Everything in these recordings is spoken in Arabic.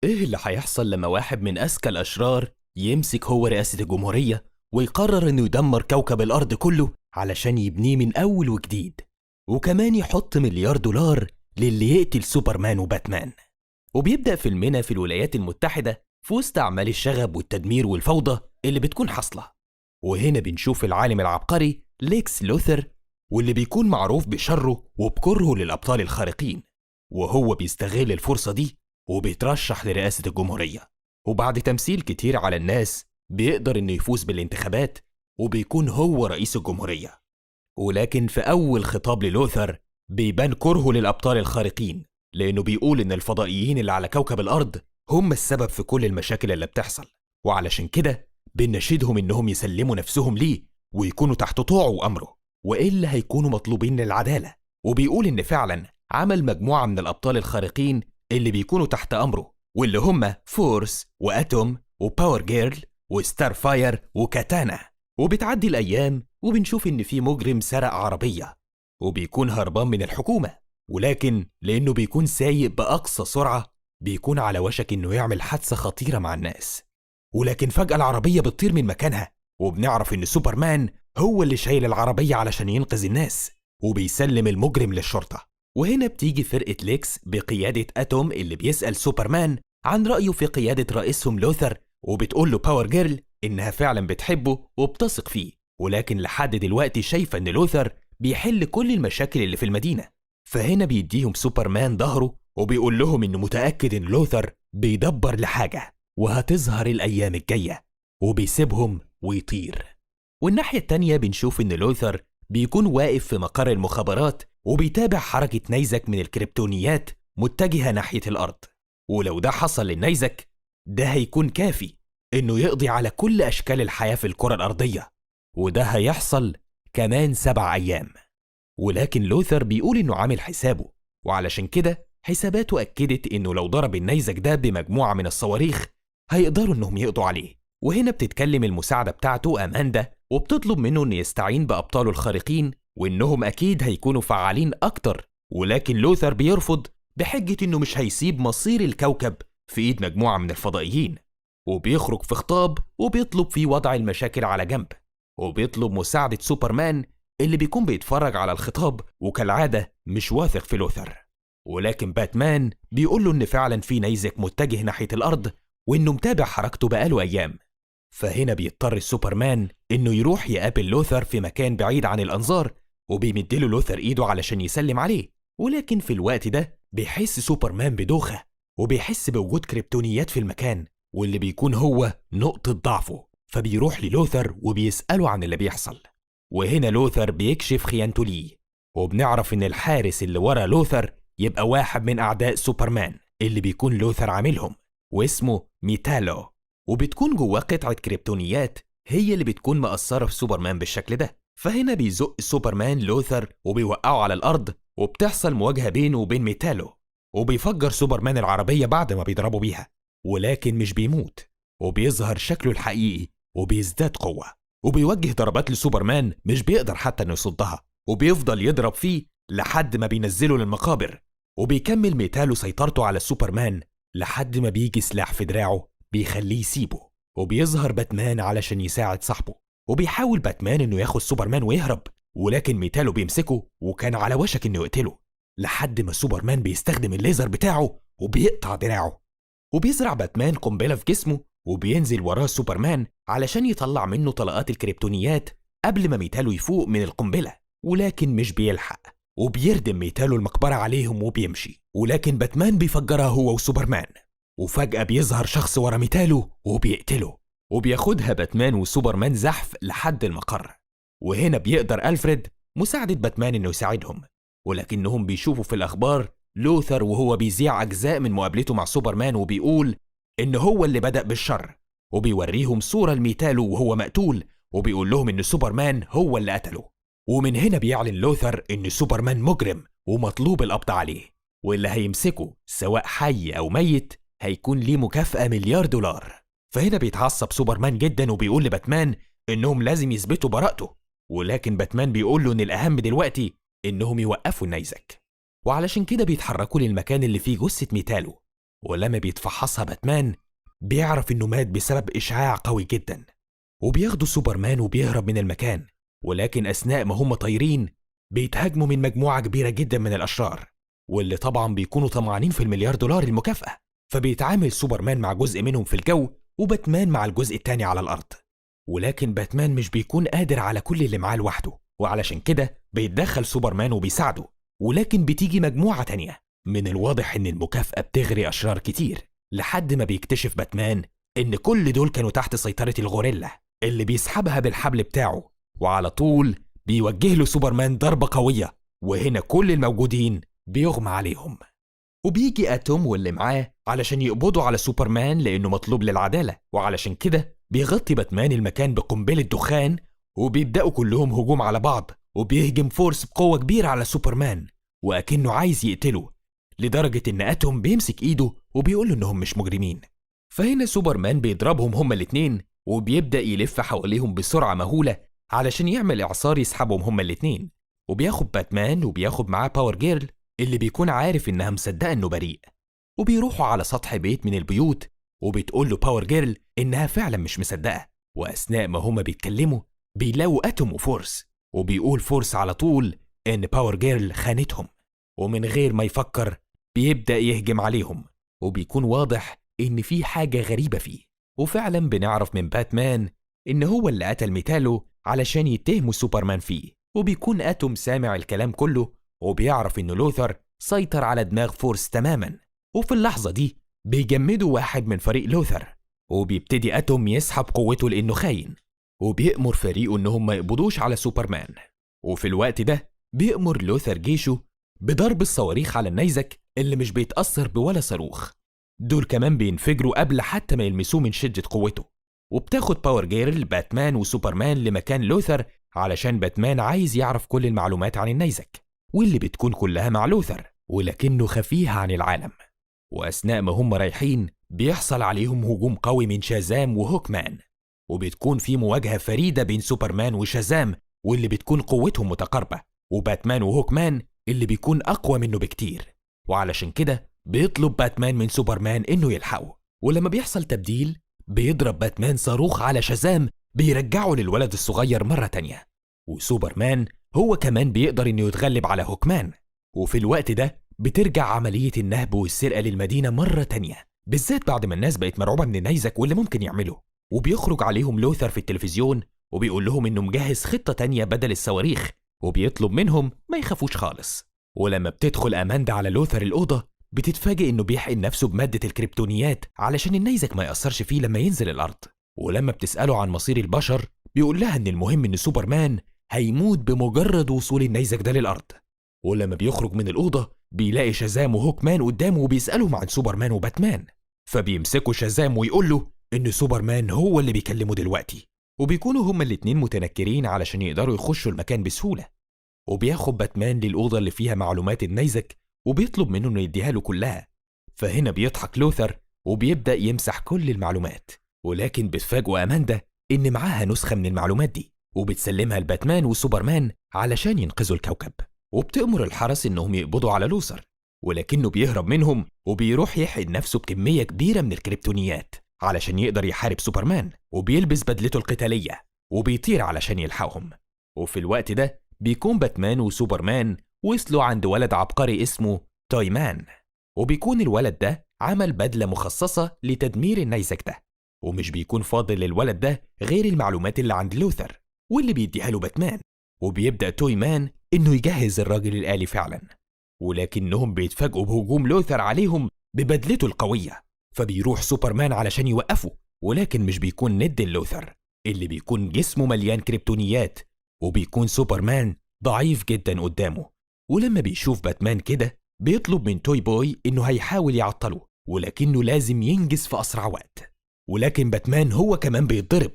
ايه اللي هيحصل لما واحد من اذكى الاشرار يمسك هو رئاسة الجمهورية ويقرر انه يدمر كوكب الارض كله علشان يبنيه من اول وجديد، وكمان يحط $1,000,000,000 للي يقتل سوبرمان وباتمان؟ وبيبدأ فيلمنا في الولايات المتحدة في وسط اعمال الشغب والتدمير والفوضى اللي بتكون حاصلة. وهنا بنشوف العالم العبقري ليكس لوثر، واللي بيكون معروف بشره وبكرهه للابطال الخارقين، وهو بيستغل الفرصة دي وبيترشح لرئاسة الجمهورية. وبعد تمثيل كتير على الناس بيقدر انه يفوز بالانتخابات وبيكون هو رئيس الجمهورية. ولكن في أول خطاب للوثر بيبان كرهه للأبطال الخارقين، لأنه بيقول إن الفضائيين اللي على كوكب الأرض هم السبب في كل المشاكل اللي بتحصل، وعلشان كده بنشدهم إنهم يسلموا نفسهم ليه ويكونوا تحت طوعه وأمره، وإلا هيكونوا مطلوبين للعدالة. وبيقول إن فعلا عمل مجموعة من الأبطال الخارقين اللي بيكونوا تحت أمره، واللي هم فورس وأتوم وباور جيرل وستار فاير وكاتانا. وبتعدي الأيام وبنشوف إن في مجرم سرق عربية وبيكون هربان من الحكومة، ولكن لأنه بيكون سايق بأقصى سرعة بيكون على وشك إنه يعمل حادثة خطيرة مع الناس. ولكن فجأة العربية بتطير من مكانها، وبنعرف إن سوبرمان هو اللي شايل العربية علشان ينقذ الناس، وبيسلم المجرم للشرطة. وهنا بتيجي فرقة ليكس بقيادة أتوم اللي بيسأل سوبرمان عن رأيه في قيادة رئيسهم لوثر، وبتقول له باور جيرل إنها فعلا بتحبه وبتثق فيه، ولكن لحد دلوقتي شايفة إن لوثر بيحل كل المشاكل اللي في المدينة. فهنا بيديهم سوبرمان ظهره وبيقول لهم إنه متأكد إن لوثر بيدبر لحاجة وهتظهر الأيام الجاية، وبيسيبهم ويطير. والناحية التانية بنشوف إن لوثر بيكون واقف في مقر المخابرات وبيتابع حركة نيزك من الكريبتونيات متجهة ناحية الأرض. ولو ده حصل للنيزك ده هيكون كافي إنه يقضي على كل أشكال الحياة في الكرة الأرضية، وده هيحصل كمان 7 أيام. ولكن لوثر بيقول إنه عامل حسابه، وعلشان كده حساباته أكدت إنه لو ضرب النيزك ده بمجموعة من الصواريخ هيقدروا إنهم يقضوا عليه. وهنا بتتكلم المساعدة بتاعته أماندا وبتطلب منه إنه يستعين بأبطاله الخارقين وإنهم أكيد هيكونوا فعالين أكتر، ولكن لوثر بيرفض بحجة إنه مش هيسيب مصير الكوكب في إيد مجموعة من الفضائيين. وبيخرج في خطاب وبيطلب فيه وضع المشاكل على جنب، وبيطلب مساعدة سوبرمان اللي بيكون بيتفرج على الخطاب وكالعادة مش واثق في لوثر. ولكن باتمان بيقول له إن فعلا في نيزك متجه ناحية الأرض وإنه متابع حركته بقاله أيام. فهنا بيضطر سوبرمان إنه يروح يقابل لوثر في مكان بعيد عن الأنظار، وبيمدله لوثر إيده علشان يسلم عليه. ولكن في الوقت ده بيحس سوبرمان بدوخة وبيحس بوجود كريبتونيات في المكان، واللي بيكون هو نقطة ضعفه. فبيروح للوثر وبيسأله عن اللي بيحصل، وهنا لوثر بيكشف خيانته ليه، وبنعرف إن الحارس اللي ورا لوثر يبقى واحد من أعداء سوبرمان اللي بيكون لوثر عاملهم، واسمه ميتالو. وبتكون جواه قطعة كريبتونيات هي اللي بتكون مأثرة في سوبرمان بالشكل ده. فهنا بيزق سوبرمان لوثر وبيوقعه على الأرض، وبتحصل مواجهة بينه وبين ميتالو، وبيفجر سوبرمان العربية بعد ما بيضربوا بيها، ولكن مش بيموت، وبيظهر شكله الحقيقي وبيزداد قوة، وبيوجه ضربات لسوبرمان مش بيقدر حتى انه يصدها، وبيفضل يضرب فيه لحد ما بينزله للمقابر. وبيكمل ميتالو سيطرته على سوبرمان لحد ما بيجي سلاح في دراعه بيخليه يسيبه، وبيظهر باتمان علشان يساعد صاحبه، وبيحاول باتمان انه ياخد سوبرمان ويهرب، ولكن ميتالو بيمسكه وكان على وشك انه يقتله، لحد ما سوبرمان بيستخدم الليزر بتاعه وبيقطع دراعه. وبيزرع باتمان قنبلة في جسمه وبينزل وراه سوبرمان علشان يطلع منه طلقات الكريبتونيات قبل ما ميتالو يفوق من القنبلة، ولكن مش بيلحق، وبيردم ميتالو المقبرة عليهم وبيمشي. ولكن باتمان بيفجرها هو وسوبرمان، وفجأة بيظهر شخص ورا ميتالو وبيقتله، وبياخدها باتمان وسوبرمان زحف لحد المقر. وهنا بيقدر ألفريد مساعدة باتمان إنه يساعدهم، ولكنهم بيشوفوا في الأخبار لوثر وهو بيذيع أجزاء من مقابلته مع سوبرمان وبيقول إن هو اللي بدأ بالشر، وبيوريهم صورة لميتالو وهو مقتول، وبيقول لهم إن سوبرمان هو اللي قتله. ومن هنا بيعلن لوثر إن سوبرمان مجرم ومطلوب القبض عليه، واللي هيمسكه سواء حي أو ميت هيكون ليه مكافأة $1,000,000. فهنا بيتعصب سوبرمان جدا وبيقول لباتمان إنهم لازم يثبتوا براءته، ولكن باتمان بيقول له إن الأهم دلوقتي إنهم يوقفوا النيزك، وعلشان كده بيتحركوا للمكان اللي فيه جثة ميتالو. ولما بيتفحصها باتمان بيعرف إنه مات بسبب إشعاع قوي جدا، وبياخدوا سوبرمان وبيهرب من المكان. ولكن أثناء ما هم طايرين بيتهاجموا من مجموعة كبيرة جدا من الأشرار، واللي طبعا بيكونوا طمعانين في المليار دولار المكافأة. فبيتعامل سوبرمان مع جزء منهم في الجو وباتمان مع الجزء التاني على الأرض. ولكن باتمان مش بيكون قادر على كل اللي معاه لوحده، وعلشان كده بيتدخل سوبرمان وبيساعده. ولكن بتيجي مجموعة تانية، من الواضح إن المكافأة بتغري أشرار كتير، لحد ما بيكتشف باتمان إن كل دول كانوا تحت سيطرة الغوريلا اللي بيسحبها بالحبل بتاعه، وعلى طول بيوجه له سوبرمان ضربة قوية، وهنا كل الموجودين بيغمى عليهم. وبيجي أتوم واللي معاه علشان يقبضوا على سوبرمان لأنه مطلوب للعدالة، وعلشان كده بيغطي باتمان المكان بقنبلة دخان، وبيبدأوا كلهم هجوم على بعض، وبيهجم فورس بقوة كبيرة على سوبرمان وأكنه عايز يقتله، لدرجة إن أتوم بيمسك إيده وبيقوله إنهم مش مجرمين. فهنا سوبرمان بيضربهم هما الاتنين، وبيبدأ يلف حواليهم بسرعة مهولة علشان يعمل إعصار يسحبهم هما الاتنين. وبياخد باتمان وبياخد معاه باور جيرل اللي بيكون عارف إنها مصدقة إنه بريء، وبيروحوا على سطح بيت من البيوت، وبتقول له باور جيرل إنها فعلا مش مصدقة. وأثناء ما هما بيتكلموا بيلاقوا أتوم وفورس، وبيقول فورس على طول إن باور جيرل خانتهم، ومن غير ما يفكر بيبدأ يهجم عليهم، وبيكون واضح إن في حاجة غريبة فيه. وفعلا بنعرف من باتمان إن هو اللي قتل ميتالو علشان يتهموا سوبرمان فيه. وبيكون أتوم سامع الكلام كله، وبيعرف إنه لوثر سيطر على دماغ فورس تماما. وفي اللحظة دي بيجمدوا واحد من فريق لوثر، وبيبتدي أتوم يسحب قوته لأنه خاين، وبيأمر فريقه إنهم ما يقبضوش على سوبرمان. وفي الوقت ده بيأمر لوثر جيشه بضرب الصواريخ على النيزك اللي مش بيتأثر بولا صاروخ. دول كمان بينفجروا قبل حتى ما يلمسوه من شدة قوته. وبتاخد باور جيرل باتمان وسوبرمان لمكان لوثر علشان باتمان عايز يعرف كل المعلومات عن النيزك، واللي بتكون كلها مع لوثر ولكنه خفيها عن العالم. وأثناء ما هم رايحين بيحصل عليهم هجوم قوي من شازام وهوكمان، وبتكون في مواجهة فريدة بين سوبرمان وشازام واللي بتكون قوتهم متقاربة، وباتمان وهوكمان اللي بيكون أقوى منه بكتير. وعلشان كده بيطلب باتمان من سوبرمان إنه يلحقه. ولما بيحصل تبديل بيضرب باتمان صاروخ على شازام بيرجعه للولد الصغير مرة تانية. وسوبرمان هو كمان بيقدر إنه يتغلب على هوكمان. وفي الوقت ده بترجع عملية النهب والسرقة للمدينة مرة تانية، بالذات بعد ما الناس بقت مرعوبة من النيزك واللي ممكن يعمله. وبيخرج عليهم لوثر في التلفزيون وبيقول لهم إنه مجهز خطة تانية بدل الصواريخ، وبيطلب منهم ما يخافوش خالص. ولما بتدخل أماندا على لوثر الأوضة بتتفاجئ إنه بيحقن نفسه بمادة الكريبتونيات علشان النيزك ما يأثرش فيه لما ينزل الأرض. ولما بتسأله عن مصير البشر بيقول لها إن المهم إن سوبرمان هيموت بمجرد وصول النيزك ده للأرض. ولما بيخرج من الأوضة بيلاقي شازام وهوكمان قدامه وبيسألهم عن سوبرمان وباتمان، فبيمسكوا شازام ويقول له إن سوبرمان هو اللي بيكلمه دلوقتي. وبيكونوا هما الاتنين متنكرين علشان يقدروا يخشوا المكان بسهولة. وبياخد باتمان للأوضة اللي فيها معلومات النيزك وبيطلب منه إنه يديها له كلها. فهنا بيضحك لوثر وبيبدأ يمسح كل المعلومات، ولكن بتفاجئ أماندا إن معاها نسخة من المعلومات دي وبتسلمها لباتمان وسوبرمان علشان ينقذوا الكوكب. وبتأمر الحرس إنهم يقبضوا على لوثر، ولكنه بيهرب منهم وبيروح يحقن نفسه بكمية كبيرة من الكريبتونيات علشان يقدر يحارب سوبرمان، وبيلبس بدلته القتالية وبيطير علشان يلحقهم. وفي الوقت ده بيكون باتمان وسوبرمان وصلوا عند ولد عبقري اسمه توي مان، وبيكون الولد ده عمل بدلة مخصصة لتدمير النيزك ده، ومش بيكون فاضل للولد ده غير المعلومات اللي عند لوثر واللي بيديها له باتمان. وبيبدأ توي مان إنه يجهز الراجل الآلي فعلا، ولكنهم بيتفاجئوا بهجوم لوثر عليهم ببدلته القوية. فبيروح سوبرمان علشان يوقفه، ولكن مش بيكون ند لوثر اللي بيكون جسمه مليان كريبتونيات، وبيكون سوبرمان ضعيف جدا قدامه. ولما بيشوف باتمان كده بيطلب من توي بوي إنه هيحاول يعطله، ولكنه لازم ينجز في أسرع وقت. ولكن باتمان هو كمان بيتضرب،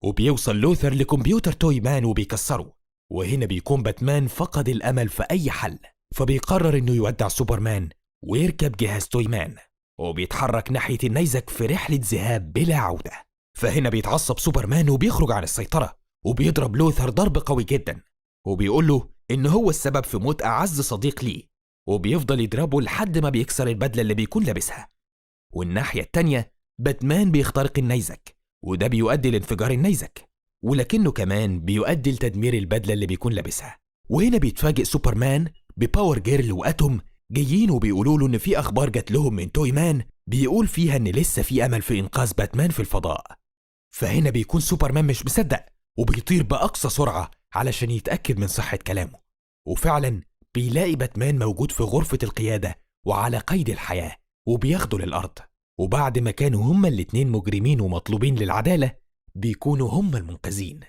وبيوصل لوثر لكمبيوتر توي مان وبيكسره. وهنا بيكون باتمان فقد الأمل في أي حل، فبيقرر إنه يودع سوبرمان ويركب جهاز توي مان، وبيتحرك ناحية النيزك في رحلة ذهاب بلا عودة. فهنا بيتعصب سوبرمان وبيخرج عن السيطرة، وبيضرب لوثر ضرب قوي جدا، وبيقول له إن هو السبب في موت أعز صديق ليه، وبيفضل يضربه لحد ما بيكسر البدلة اللي بيكون لابسها. والناحية التانية باتمان بيخترق النيزك، وده بيؤدي لانفجار النيزك، ولكنه كمان بيؤدي لتدمير البدلة اللي بيكون لابسها. وهنا بيتفاجئ سوبرمان بباور جيرل وأتوم جايين وبيقولوا له إن في أخبار جات لهم من توي مان بيقول فيها إن لسه في أمل في إنقاذ باتمان في الفضاء. فهنا بيكون سوبرمان مش مصدق وبيطير بأقصى سرعة علشان يتأكد من صحة كلامه، وفعلا بيلاقي باتمان موجود في غرفة القيادة وعلى قيد الحياة وبياخده للأرض. وبعد ما كانوا هما الاتنين مجرمين ومطلوبين للعدالة بيكونوا هما المنقذين.